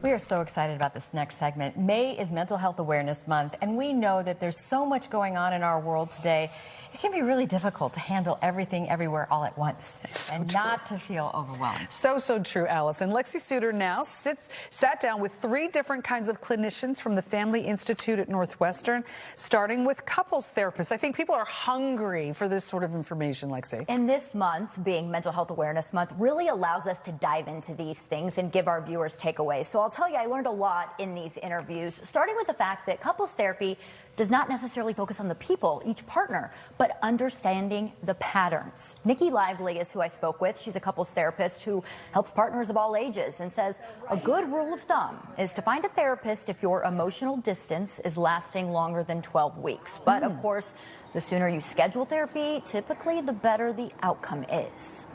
We are so excited about this next segment. May is Mental Health Awareness Month, and we know that there's so much going on in our world today. It can be really difficult to handle everything everywhere all at once and not to feel overwhelmed. So true, Alice. And Lexi Sutter now sat down with 3 different kinds of clinicians from the Family Institute at Northwestern, starting with couples therapists. I think people are hungry for this sort of information, Lexi. And this month, being Mental Health Awareness Month, really allows us to dive into these things and give our viewers takeaways. So I'll tell you, I learned a lot in these interviews, starting with the fact that couples therapy does not necessarily focus on the people, each partner, but understanding the patterns. Nikki Lively is who I spoke with. She's a couples therapist who helps partners of all ages and says a good rule of thumb is to find a therapist if your emotional distance is lasting longer than 12 weeks. But of course, the sooner you schedule therapy, typically the better the outcome is.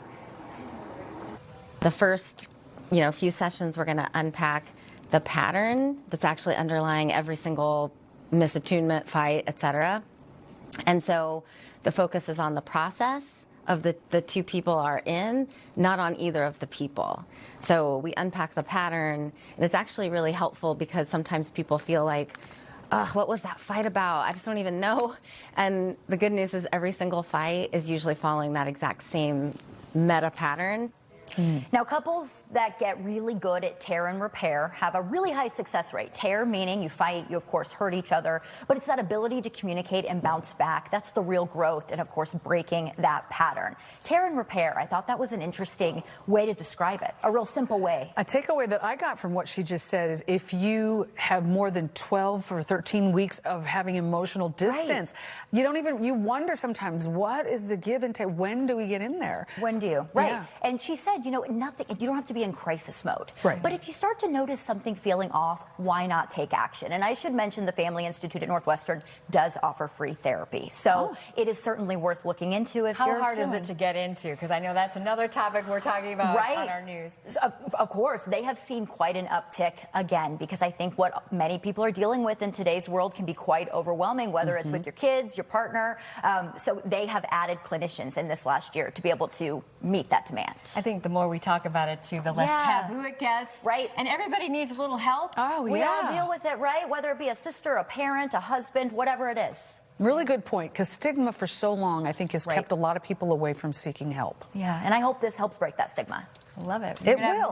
The first, few sessions, we're going to unpack the pattern that's actually underlying every single misattunement, fight, etc. And so the focus is on the process of the 2 people are in, not on either of the people. So we unpack the pattern, and it's actually really helpful because sometimes people feel like, what was that fight about? I just don't even know. And the good news is every single fight is usually following that exact same meta pattern. Now, couples that get really good at tear and repair have a really high success rate. Tear meaning you fight, you of course hurt each other, but it's that ability to communicate and bounce back. That's the real growth and of course breaking that pattern. Tear and repair, I thought that was an interesting way to describe it, a real simple way. A takeaway that I got from what she just said is if you have more than 12 or 13 weeks of having emotional distance, you wonder sometimes, what is the give and take? When do we get in there? When do you? Right. Yeah. And she said, nothing, you don't have to be in crisis mode. Right. But if you start to notice something feeling off, why not take action? And I should mention the Family Institute at Northwestern does offer free therapy. So it is certainly worth looking into if you're How hard is it to get into? Because I know that's another topic we're talking about on our news. Of course, they have seen quite an uptick again, because I think what many people are dealing with in today's world can be quite overwhelming, whether it's with your kids, your partner. So they have added clinicians in this last year to be able to meet that demand. I think the more we talk about it, too, the less taboo it gets. Right. And everybody needs a little help. Oh, yeah. We all deal with it, right? Whether it be a sister, a parent, a husband, whatever it is. Really good point, because stigma for so long, I think, has kept a lot of people away from seeking help. Yeah, and I hope this helps break that stigma. Love it. It will.